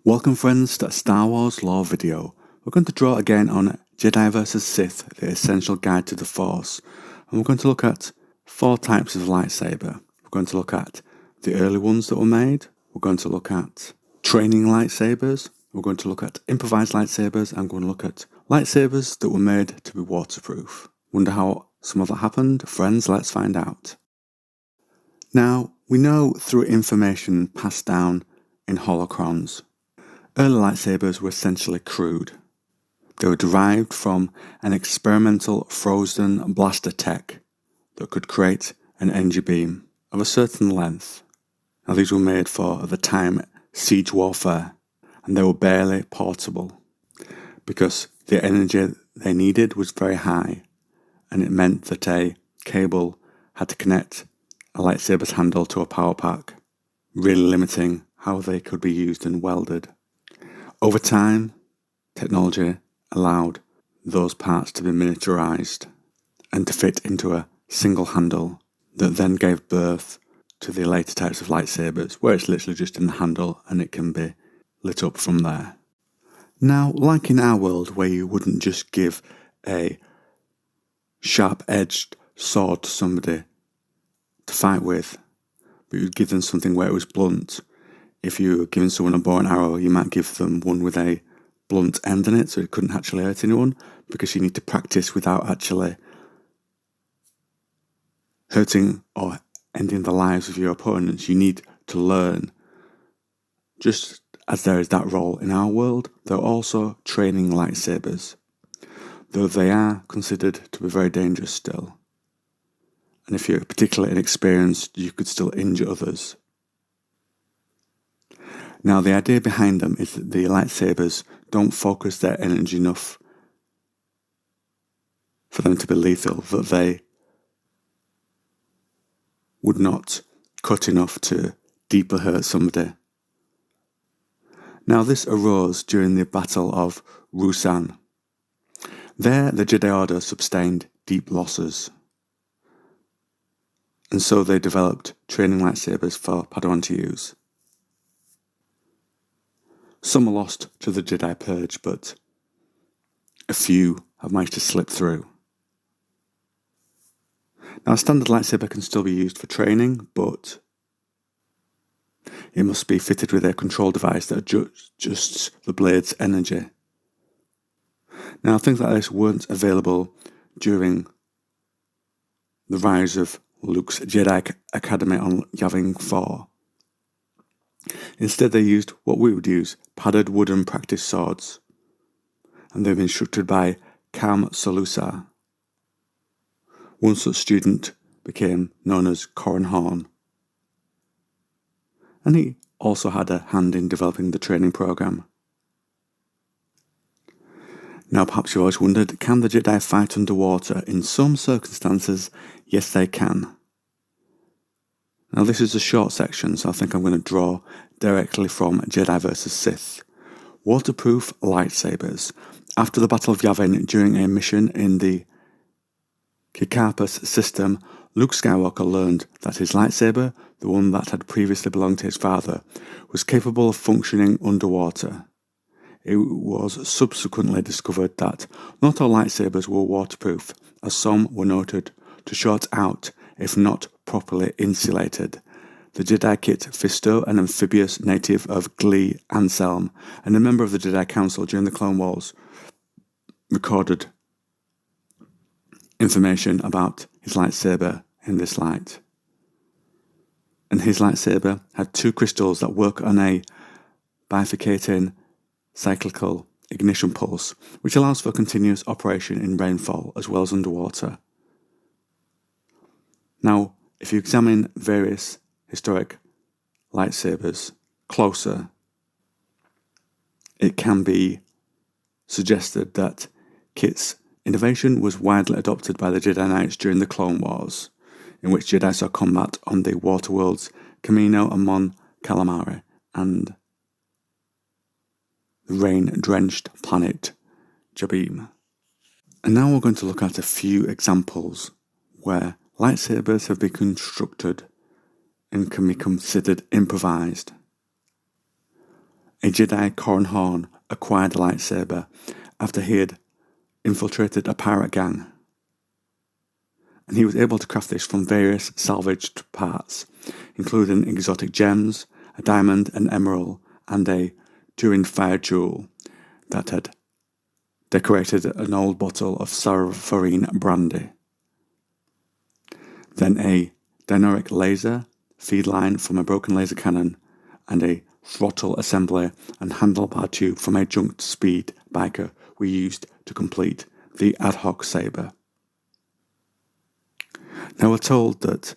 Welcome friends to a Star Wars lore video. We're going to draw again on Jedi vs Sith, the essential guide to the Force. And we're going to look at 4 types of lightsaber. We're going to look at the early ones that were made. We're going to look at training lightsabers. We're going to look at improvised lightsabers. And we're going to look at lightsabers that were made to be waterproof. Wonder how some of that happened? Friends, let's find out. Now, we know through information passed down in holocrons, early lightsabers were essentially crude. They were derived from an experimental frozen blaster tech that could create an energy beam of a certain length. Now these were made for, at the time, siege warfare, and they were barely portable because the energy they needed was very high, and it meant that a cable had to connect a lightsaber's handle to a power pack, really limiting how they could be used and welded. Over time, technology allowed those parts to be miniaturized and to fit into a single handle that then gave birth to the later types of lightsabers, where it's literally just in the handle and it can be lit up from there. Now, like in our world, where you wouldn't just give a sharp-edged sword to somebody to fight with, but you'd give them something where it was blunt. If you were giving someone a bow and arrow, you might give them one with a blunt end in it, so it couldn't actually hurt anyone, because you need to practice without actually hurting or ending the lives of your opponents. You need to learn. Just as there is that role in our world, there are also training lightsabers, though they are considered to be very dangerous still. And if you're particularly inexperienced, you could still injure others. Now, the idea behind them is that the lightsabers don't focus their energy enough for them to be lethal, that they would not cut enough to deeply hurt somebody. Now, this arose during the Battle of Ruusan. There, the Jedi Order sustained deep losses, and so they developed training lightsabers for Padawan to use. Some are lost to the Jedi Purge, but a few have managed to slip through. Now, a standard lightsaber can still be used for training, but it must be fitted with a control device that adjusts the blade's energy. Now, things like this weren't available during the rise of Luke's Jedi Academy on Yavin 4. Instead, they used what we would use, padded wooden practice swords, and they were instructed by Kam Salusa. One such student became known as Corran Horn, and he also had a hand in developing the training program. Now, perhaps you always wondered, can the Jedi fight underwater? In some circumstances, yes they can. Now, this is a short section, so I think I'm going to draw directly from Jedi vs Sith. Waterproof lightsabers. After the Battle of Yavin, during a mission in the Kikarpus system, Luke Skywalker learned that his lightsaber, the one that had previously belonged to his father, was capable of functioning underwater. It was subsequently discovered that not all lightsabers were waterproof, as some were noted to short out if not properly insulated. The Jedi Kit Fisto, an amphibious native of Glee Anselm, and a member of the Jedi Council during the Clone Wars, recorded information about his lightsaber in this light. And his lightsaber had 2 crystals that work on a bifurcating cyclical ignition pulse, which allows for continuous operation in rainfall as well as underwater. Now, if you examine various historic lightsabers closer, it can be suggested that Kit's innovation was widely adopted by the Jedi Knights during the Clone Wars, in which Jedi saw combat on the waterworlds Kamino and Mon Calamari and the rain-drenched planet Jabim. And now we're going to look at a few examples where lightsabers have been constructed and can be considered improvised. A Jedi, Corran Horn, acquired a lightsaber after he had infiltrated a pirate gang, and he was able to craft this from various salvaged parts, including exotic gems, a diamond, an emerald, and a Durin fire jewel that had decorated an old bottle of Sarafarine brandy. Then a dynamic laser feed line from a broken laser cannon, and a throttle assembly and handlebar tube from a junked speed biker were used to complete the ad hoc saber. Now we're told that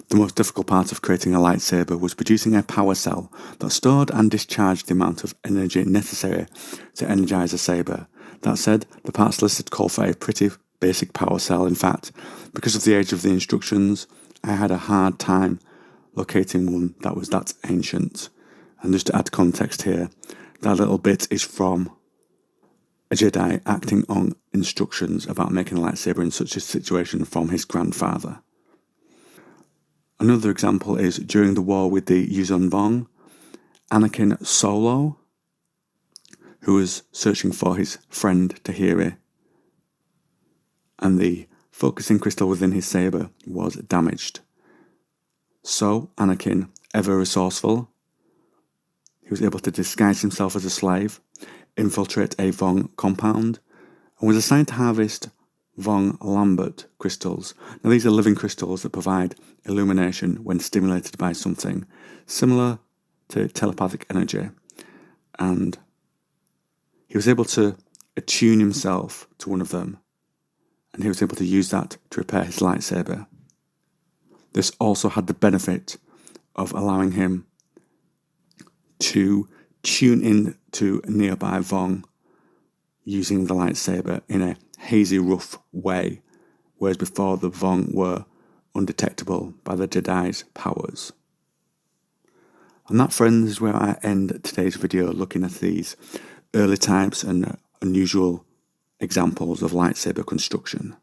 the most difficult part of creating a lightsaber was producing a power cell that stored and discharged the amount of energy necessary to energize a saber. That said, the parts listed call for a pretty basic power cell. In fact, because of the age of the instructions, I had a hard time locating one that was that ancient. And just to add context here, that little bit is from a Jedi acting on instructions about making a lightsaber in such a situation from his grandfather. Another example is during the war with the Yuuzhan Vong, Anakin Solo, who was searching for his friend Tahiri, and the focusing crystal within his saber was damaged. So Anakin, ever resourceful, he was able to disguise himself as a slave, infiltrate a Vong compound, and was assigned to harvest Vong Lambert crystals. Now these are living crystals that provide illumination when stimulated by something similar to telepathic energy, and he was able to attune himself to one of them, and he was able to use that to repair his lightsaber. This also had the benefit of allowing him to tune in to nearby Vong using the lightsaber in a hazy, rough way, whereas before the Vong were undetectable by the Jedi's powers. And that, friends, is where I end today's video, looking at these early types and unusual examples of lightsaber construction.